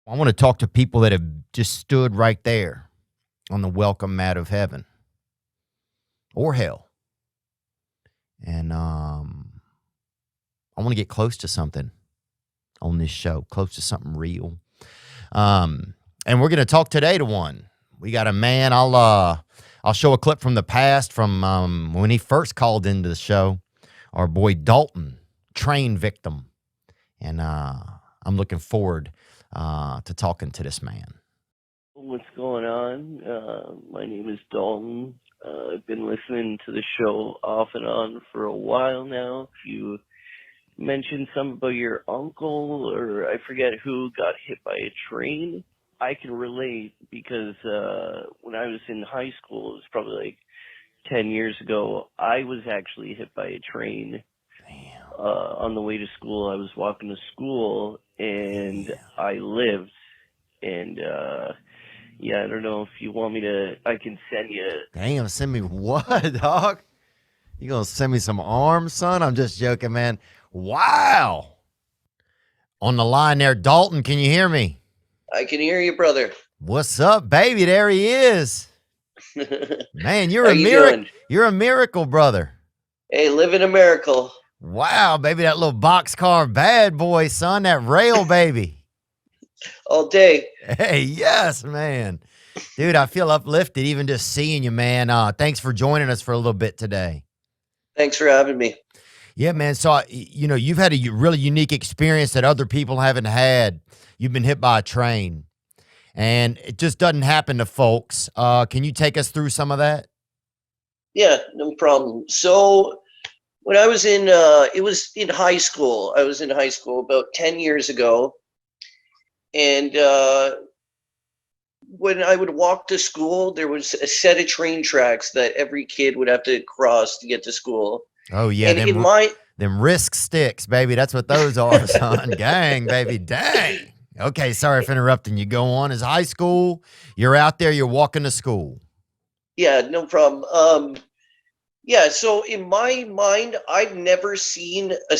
I want to talk to people that have just stood right there on the welcome mat of heaven or hell. And I want to get close to something on this show, close to something real. And we're going to talk today to one. We got a man. I'll show a clip from the past from when he first called into the show. Our boy Dalton, train victim. And I'm looking forward to talking to this man. What's going on? My name is Dalton. I've been listening to the show off and on for a while now. You mentioned something about your uncle, or I forget who, got hit by a train. I can relate because when I was in high school, it was probably like 10 years ago, I was actually hit by a train. On the way to school. I was walking to school, and I lived. And, yeah, I don't know if you want me to, I can send you. Dang, gonna send me what, dog? You gonna send me some arms, son? I'm just joking, man. Wow. On the line there, Dalton, can you hear me? I can hear you, brother. What's up, baby? There he is. Man, you're How a you miracle. doing? You're a miracle, brother. Hey, living a miracle. Wow, baby, that little boxcar bad boy, son, that rail baby. All day. Hey, yes, man. Dude, I feel uplifted even just seeing you, man. Thanks for joining us for a little bit today. Thanks for having me. Yeah, man. So, you've had a really unique experience that other people haven't had. You've been hit by a train, and it just doesn't happen to folks. Can you take us through some of that? Yeah, no problem. So when I was in, it was in high school. I was in high school about 10 years ago. And when I would walk to school, there was a set of train tracks that every kid would have to cross to get to school. Oh, yeah. And them risk sticks, baby. That's what those are, son. Gang, baby. Dang. Okay, sorry for interrupting you. Go on. It's high school. You're out there. You're walking to school. Yeah, no problem. Yeah, so in my mind, I've never seen a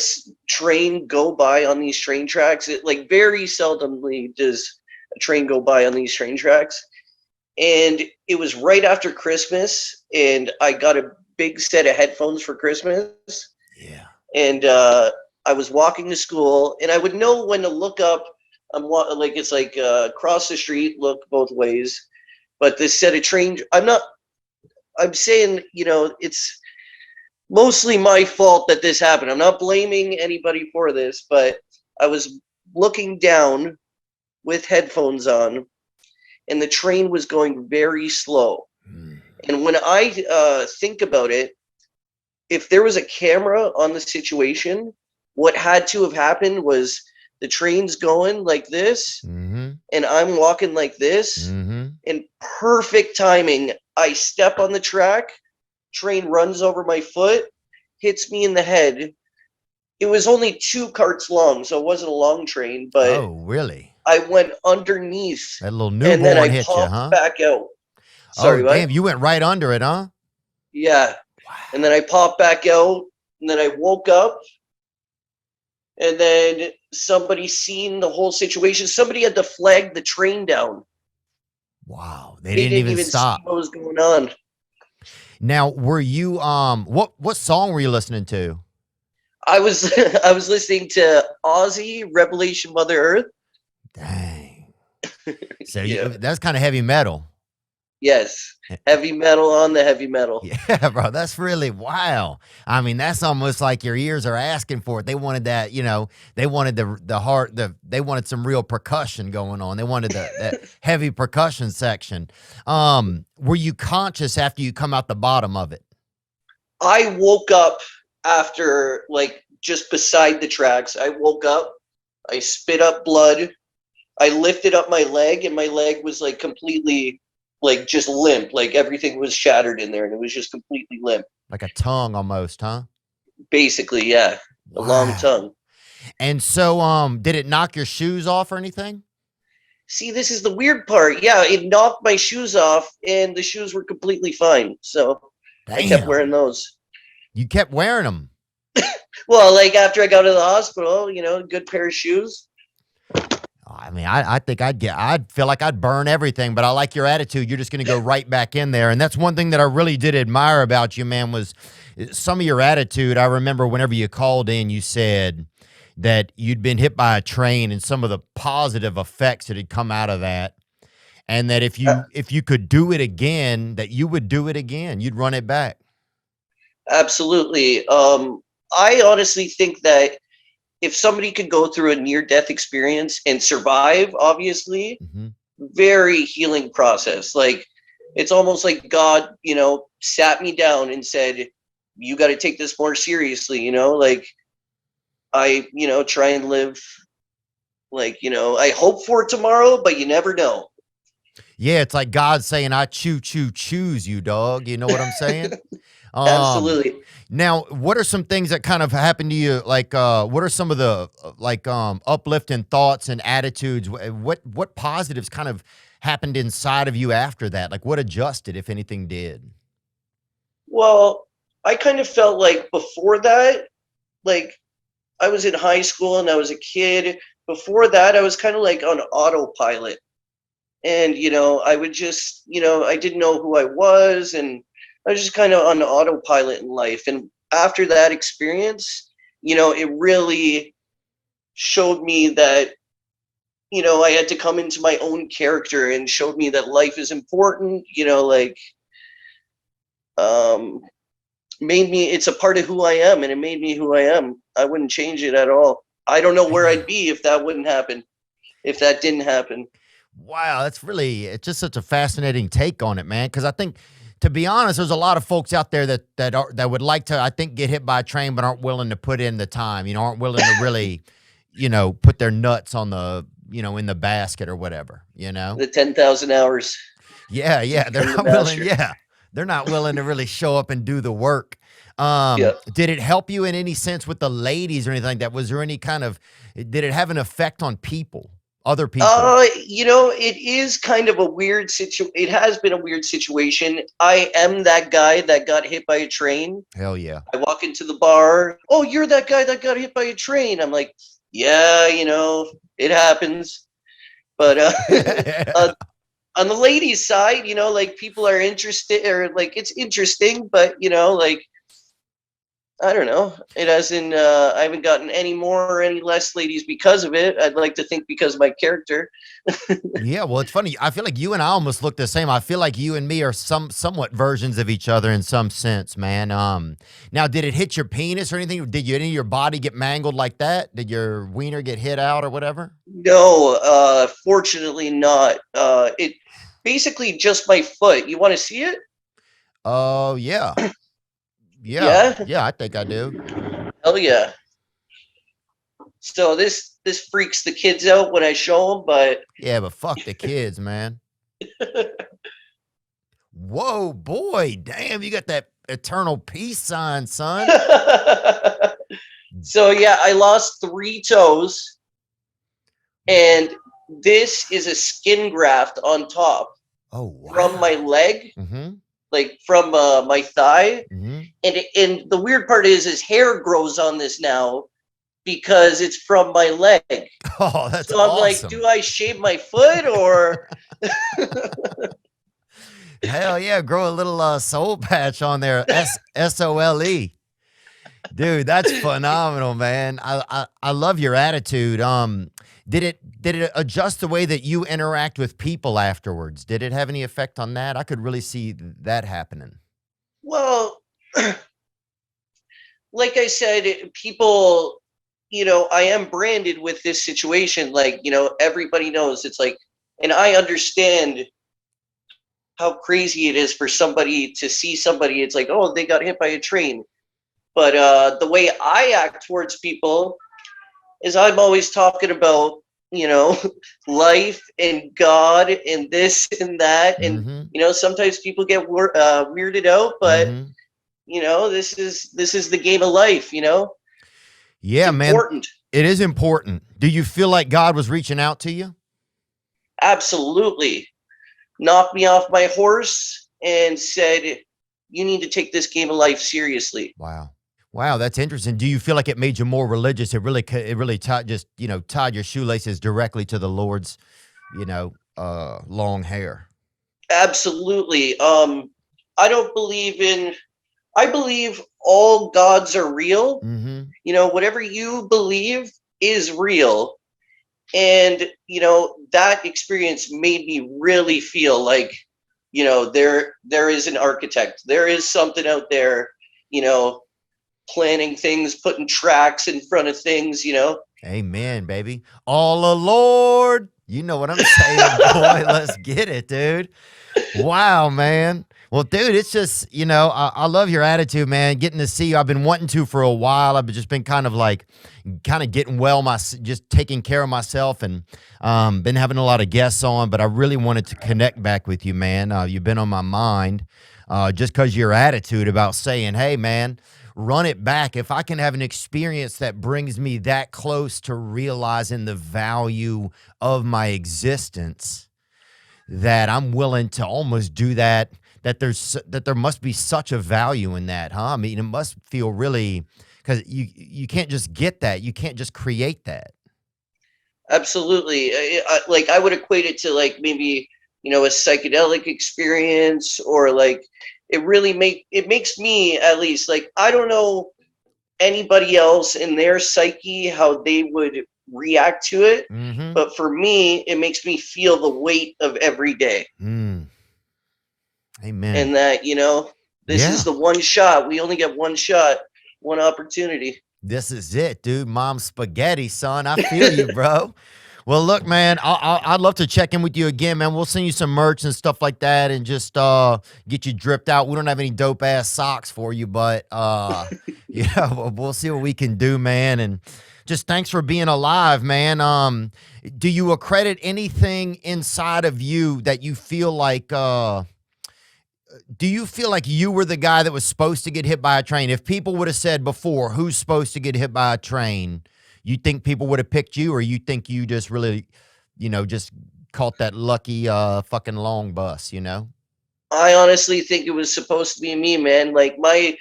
train go by on these train tracks. It like very seldomly does a train go by on these train tracks. And it was right after Christmas, and I got a big set of headphones for Christmas. Yeah. And I was walking to school, and I would know when to look up. It's like cross the street, look both ways. But this set of train, I'm saying, it's mostly my fault that this happened. I'm not blaming anybody for this, but I was looking down with headphones on, and the train was going very slow. And when I think about it, if there was a camera on the situation, what had to have happened was the train's going like this, and I'm walking like this, and perfect timing. I step on the track, train runs over my foot, hits me in the head. It was only 2 carts long, so it wasn't a long train, but oh, really? I went underneath. That little and then newborn I hit you, popped huh? back out. Sorry, oh, what? damn, you went right under it, huh? Yeah. Wow. And then I popped back out, and then I woke up, and then somebody seen the whole situation. Somebody had to flag the train down. Wow. They didn't even stop. See what was going on. Now, were you what song were you listening to? I was listening to Ozzy, Revelation Mother Earth. Dang. So Yeah. that's kind of heavy metal. Yes. Heavy metal on the heavy metal. Yeah, bro. That's really wow. I mean, that's almost like your ears are asking for it. They wanted that, they wanted the heart, they wanted some real percussion going on. They wanted that heavy percussion section. Were you conscious after you come out the bottom of it? I woke up after, like, just beside the tracks. I woke up, I spit up blood, I lifted up my leg, and my leg was like completely, like, just limp. Like everything was shattered in there, and it was just completely limp. Like a tongue almost, huh? Basically, yeah. A long tongue. And so, did it knock your shoes off or anything? See, this is the weird part. Yeah, it knocked my shoes off, and the shoes were completely fine. So Damn. I kept wearing those. You kept wearing them? Well, like after I got to the hospital, good pair of shoes. I mean, I think I'd feel like I'd burn everything, but I like your attitude. You're just going to go right back in there. And that's one thing that I really did admire about you, man, was some of your attitude. I remember whenever you called in, you said that you'd been hit by a train and some of the positive effects that had come out of that. And that if you could do it again, that you would do it again. You'd run it back. Absolutely. I honestly think that if somebody could go through a near-death experience and survive, obviously, Mm-hmm. very healing process. Like, it's almost like God, sat me down and said, you got to take this more seriously, like I, try and live like, I hope for tomorrow, but you never know. Yeah, it's like God saying, "I choose you, dog." You know what I'm saying? Um, Absolutely. Now, what are some things that kind of happened to you? Like, what are some of the uplifting thoughts and attitudes? What positives kind of happened inside of you after that? Like, what adjusted, if anything, did? Well, I kind of felt like before that, like I was in high school and I was a kid. Before that, I was kind of like on autopilot. And, I would just, I didn't know who I was. And I was just kind of on autopilot in life. And after that experience, it really showed me that, I had to come into my own character and showed me that life is important, um, made me, it's a part of who I am, and it made me who I am. I wouldn't change it at all. I don't know where I'd be if that wouldn't happen, if that didn't happen. Wow, it's just such a fascinating take on it, man. Because I think, to be honest, there's a lot of folks out there that would like to, I think, get hit by a train, but aren't willing to put in the time. Aren't willing to really, put their nuts on the, in the basket or whatever. The 10,000 hours Yeah, to yeah, they're become the not willing. master. Yeah, they're not willing to really show up and do the work. Yeah. Did it help you in any sense with the ladies or anything like that? Was there any kind of, did it have an effect on people, other people? It is kind of a weird situation. It has been a weird situation. I am that guy that got hit by a train. Hell yeah. I walk into the bar. Oh, you're that guy that got hit by a train. I'm like, yeah, it happens. But uh, on the ladies' side, like people are interested, or like it's interesting, but like I don't know. It hasn't. I haven't gotten any more or any less ladies because of it. I'd like to think because of my character. Yeah, well, it's funny. I feel like you and I almost look the same. I feel like you and me are somewhat versions of each other in some sense, man. Now, did it hit your penis or anything? Did any of your body get mangled like that? Did your wiener get hit out or whatever? No, fortunately not. It basically just my foot. You want to see it? Oh, yeah. Yeah. Yeah. Yeah, I think I do. Hell yeah. So this freaks the kids out when I show them, but Yeah, but fuck the kids, man. Whoa, boy. Damn, you got that eternal peace sign, son. so yeah, I lost 3 toes, and this is a skin graft on top Oh, wow. from my leg, Mm-hmm. like from my thigh. Mm-hmm. And the weird part is his hair grows on this now because it's from my leg. Oh, that's So I'm awesome. like, do I shave my foot or? Hell yeah, grow a little soul patch on there. SOLE. Dude, that's phenomenal, man. I love your attitude. Did it adjust the way that you interact with people afterwards? Did it have any effect on that? I could really see that happening. Well, like I said, people, I am branded with this situation. Like, everybody knows it's like, and I understand how crazy it is for somebody to see somebody. It's like, oh, they got hit by a train. But the way I act towards people is I'm always talking about, life and God and this and that. And, Mm-hmm. Sometimes people get weirded out, but, Mm-hmm. this is the game of life, Yeah, It's man. important. It is important. Do you feel like God was reaching out to you? Absolutely. Knocked me off my horse and said, you need to take this game of life seriously. Wow. Wow, that's interesting. Do you feel like it made you more religious? It really tied just tied your shoelaces directly to the Lord's long hair. Absolutely. I don't believe in. I believe all gods are real. Mm-hmm. Whatever you believe is real. And that experience made me really feel like there is an architect, there is something out there, you know planning things, putting tracks in front of things. Amen, baby. All the Lord. You know what I'm saying, boy. Let's get it, dude. Wow, man. Well, dude, it's just, I love your attitude, man. Getting to see you. I've been wanting to for a while. I've just been kind of getting well, just taking care of myself, and been having a lot of guests on, but I really wanted to connect back with you, man. You've been on my mind just because your attitude about saying, hey, man, run it back. If I can have an experience that brings me that close to realizing the value of my existence, that I'm willing to almost do that, that there must be such a value in that, huh? I mean, it must feel really, because you can't just get that. You can't just create that. Absolutely. I would equate it to like maybe a psychedelic experience, or like it makes me, at least, like, I don't know anybody else in their psyche how they would react to it, Mm-hmm. but for me it makes me feel the weight of every day. Amen. And that this Yeah. is the one shot. We only get one shot, one opportunity. This is it, dude. Mom's spaghetti, son. I feel you, bro. Well, look, man, I'd love to check in with you again, man. We'll send you some merch and stuff like that, and just get you dripped out. We don't have any dope ass socks for you, but we'll see what we can do, man. And just thanks for being alive, man. Do you accredit anything inside of you that you feel like? Do you feel like you were the guy that was supposed to get hit by a train? If people would have said before, who's supposed to get hit by a train, you think people would have picked you, or you think you just really, just caught that lucky fucking long bus? I honestly think it was supposed to be me, man. Like my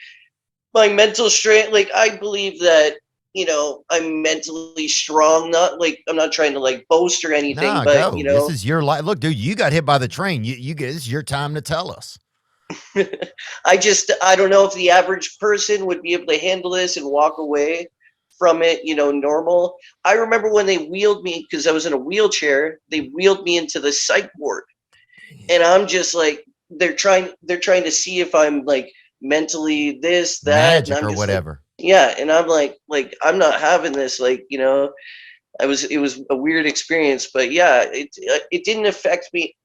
mental strength. Like, I believe that I'm mentally strong. Not like, I'm not trying to like boast or anything, Nah, but go. This is your life. Look, dude, you got hit by the train. You get, this is your time to tell us. I don't know if the average person would be able to handle this and walk away from it, normal. I remember when they wheeled me, because I was in a wheelchair, they wheeled me into the psych ward. And I'm just like, they're trying to see if I'm like mentally this, that, Magic and I'm or just whatever. like, yeah. And I'm like, I'm not having this. Like, it was a weird experience, but yeah, it didn't affect me.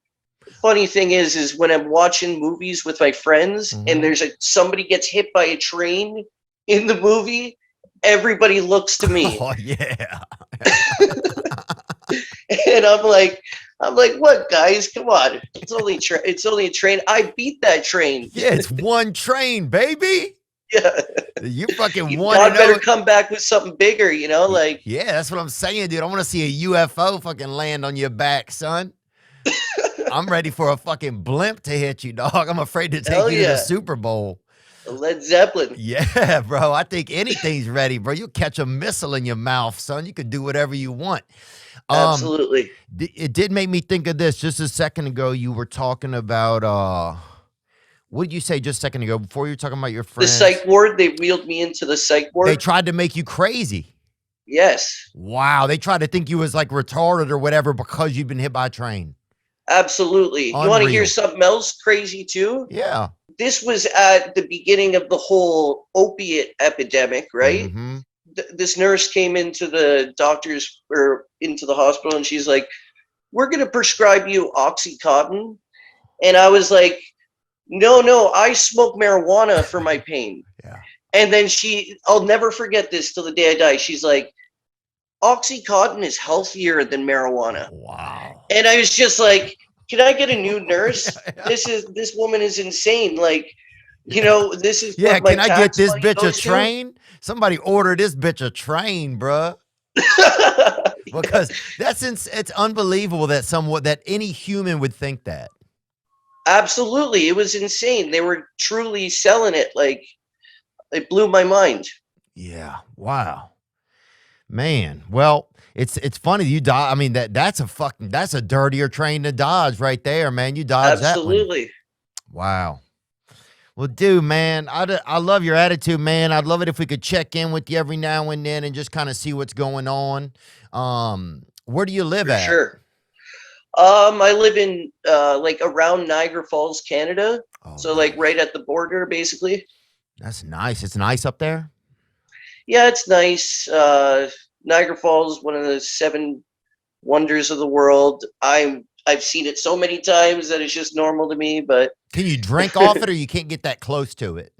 Funny thing is when I'm watching movies with my friends, and there's somebody gets hit by a train in the movie, everybody looks to me. Oh yeah. And I'm like, what, guys? Come on, it's only a train. I beat that train. Yeah, it's one train, baby. Yeah, You fucking you won. God better come back with something bigger. Like, yeah, that's what I'm saying, dude. I want to see a UFO fucking land on your back, son. I'm ready for a fucking blimp to hit you, dog. I'm afraid to take hell you to the yeah, Super Bowl. Led Zeppelin. Yeah, bro. I think anything's ready, bro. You'll catch a missile in your mouth, son. You can do whatever you want. Absolutely. It did make me think of this. Just a second ago, you were talking about what did you say just a second ago before you were talking about your The friends? psych ward. They wheeled me into the psych ward. They tried to make you crazy. Yes. Wow. They tried to think you was like retarded or whatever because you've been hit by a train. Absolutely. Unreal. You want to hear something else crazy too? Yeah. This was at the beginning of the whole opiate epidemic, right? Mm-hmm. This nurse came into the doctor's, or into the hospital, and she's like, "We're going to prescribe you Oxycontin." And I was like, no, I smoke marijuana for my pain. Yeah. And then I'll never forget this till the day I die. She's like, "Oxycontin is healthier than marijuana." Wow. And I was just like, can I get a new nurse? This woman is insane. Like, this is Yeah, what my can I get tax this money bitch a goes to? train? Somebody order this bitch a train, bruh. Because it's unbelievable that any human would think that. Absolutely. It was insane. They were truly selling it. Like, it blew my mind. Yeah. Wow. Man. Well, it's funny you dodge. I mean that's a dirtier train to dodge right there, man. You dodge that one. Absolutely. Wow. Well, dude, man, I love your attitude, man. I'd love it if we could check in with you every now and then and just kind of see what's going on. Where do you live For at? sure. I live in like around Niagara Falls, Canada. Oh, So like nice. right at the border, basically. That's nice. It's nice up there. Yeah, it's nice. Niagara Falls, one of the seven wonders of the world. I've seen it so many times that it's just normal to me. But Can you drink off it, or you can't get that close to it?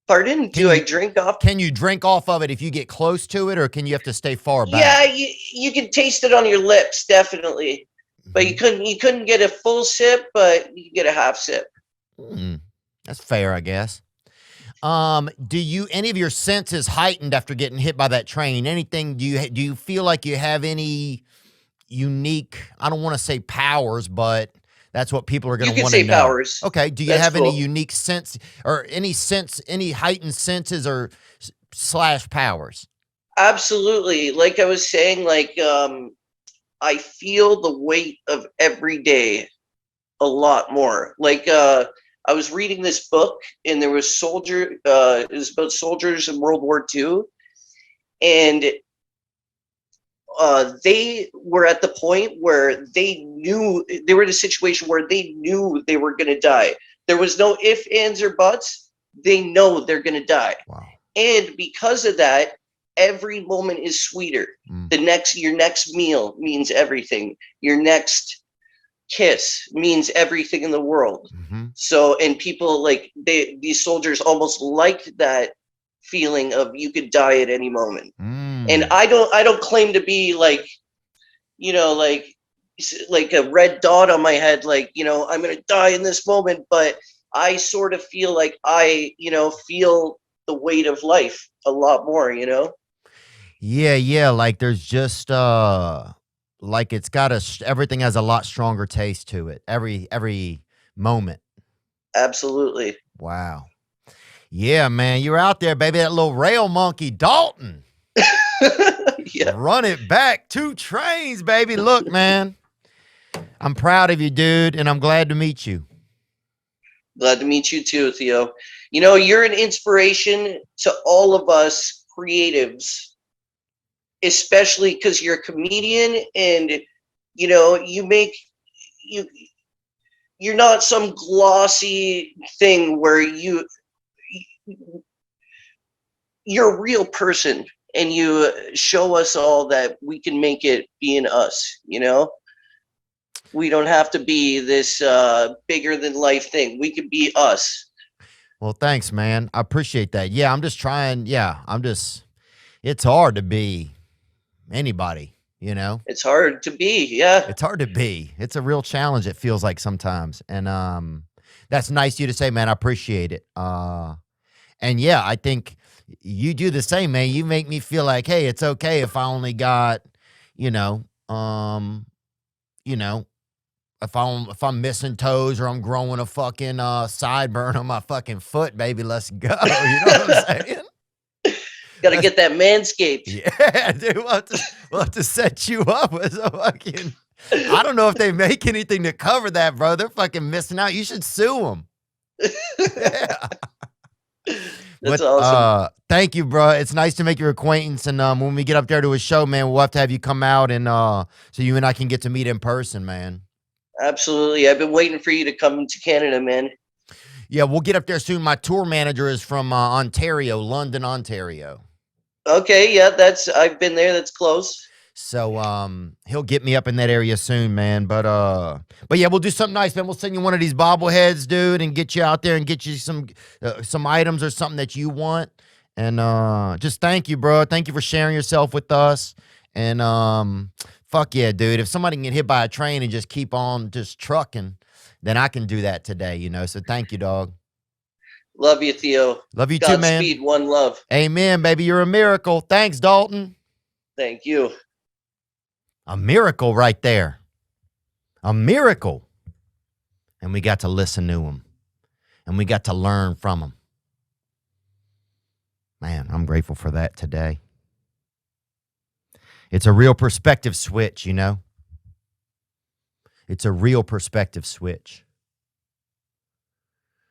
pardon? Can Do I you drink off? can you drink off of it if you get close to it, or can you have to stay far Yeah, back? you can taste it on your lips, definitely. But Mhm. you couldn't get a full sip, but you can get a half sip. Mm, that's fair, I guess. Do you any of your senses heightened after getting hit by that train? Anything? Do you feel like you have any unique? I don't want to say powers, but that's what people are You going to can want to say know. powers. Okay. Do you That's have any cool. unique sense or any heightened senses or slash powers? Absolutely. Like I was saying, like I feel the weight of every day a lot more. Like I was reading this book and there was it was about soldiers in World War II, and they were at the point where they were in a situation where they knew they were going to die. There was no ifs, ands, or buts. They know they're going to die. Wow. And because of that, every moment is sweeter. Mm. Your next meal means everything. Your next kiss means everything in the world. Mm-hmm. So, and people like these soldiers almost liked that feeling of you could die at any moment. And Mm. I don't claim to be like, you know, like a red dot on my head, like, you know, I'm going to die in this moment, but I sort of feel like feel the weight of life a lot more, you know? Yeah, yeah. Like there's just like it's got everything has a lot stronger taste to it. Every moment. Absolutely. Wow. Yeah, man, you're out there, baby. That little rail monkey, Dalton. Yeah. Run it back. 2 trains, baby. Look, man, I'm proud of you, dude, and I'm glad to meet you. Glad to meet you too, Theo. You know, you're an inspiration to all of us creatives, especially because you're a comedian and you know, you you're not some glossy thing where you're a real person and you show us all that we can make it being us, you know? We don't have to be this bigger than life thing. We can be us. Well, thanks, man. I appreciate that. Yeah, I'm just trying. Yeah, it's hard to be anybody, you know? It's hard to be, yeah. It's hard to be. It's a real challenge, it feels like sometimes. And that's nice of you to say, man. I appreciate it. And yeah, I think you do the same, man. You make me feel like, hey, it's okay if I only got, you know, you know, if I'm missing toes or I'm growing a fucking sideburn on my fucking foot, baby, let's go. You know what I'm saying? Got to get that manscaped. Yeah, dude, we'll have to set you up with a fucking. I don't know if they make anything to cover that, bro. They're fucking missing out. You should sue them. Yeah. That's awesome. Thank you, bro. It's nice to make your acquaintance. And when we get up there to a show, man, we'll have to have you come out and so you and I can get to meet in person, man. Absolutely. I've been waiting for you to come to Canada, man. Yeah, we'll get up there soon. My tour manager is from Ontario, London, Ontario. Okay, yeah, I've been there. That's close. So he'll get me up in that area soon, man. But yeah, we'll do something nice, man. We'll send you one of these bobbleheads, dude, and get you out there and get you some items or something that you want. And just thank you, bro. Thank you for sharing yourself with us. And fuck yeah, dude. If somebody can get hit by a train and just keep on just trucking, then I can do that today, you know. So thank you, dog. Love you, Theo. Love you too, man. Godspeed, one love. Amen, baby. You're a miracle. Thanks, Dalton. Thank you. A miracle right there. A miracle. And we got to listen to him. And we got to learn from him. Man, I'm grateful for that today. It's a real perspective switch, you know? It's a real perspective switch.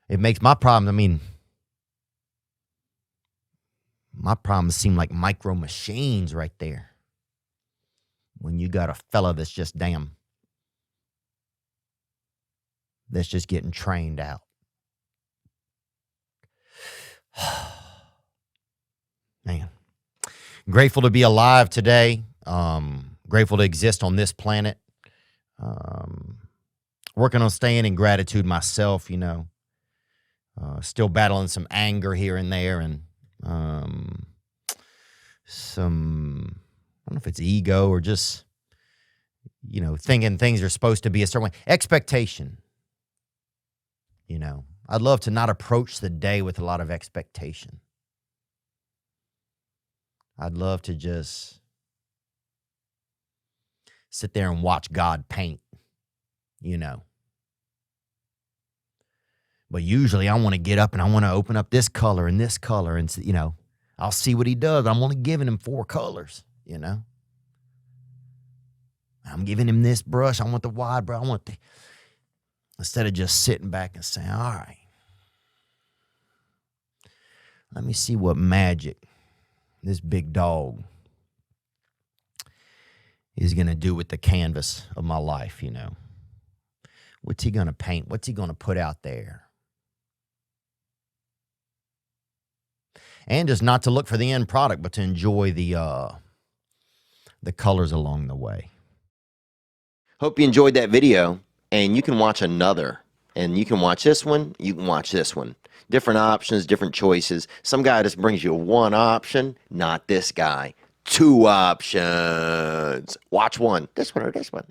It makes my problems seem like micro machines right there. When you got a fella that's just getting trained out. Man, grateful to be alive today. Grateful to exist on this planet. Working on staying in gratitude myself, you know. Still battling some anger here and there, and some, I don't know if it's ego or just, you know, thinking things are supposed to be a certain way. Expectation. You know, I'd love to not approach the day with a lot of expectation. I'd love to just sit there and watch God paint, you know. But usually I want to get up and I want to open up this color, and, you know, I'll see what he does. I'm only giving him 4 colors, you know. I'm giving him this brush. I want the wide brush. Instead of just sitting back and saying, all right, let me see what magic this big dog is going to do with the canvas of my life, you know. What's he going to paint? What's he going to put out there? And just not to look for the end product, but to enjoy the colors along the way. Hope you enjoyed that video, and you can watch another. And you can watch this one, you can watch this one. Different options, different choices. Some guy just brings you one option, not this guy. 2 options. Watch one, this one or this one.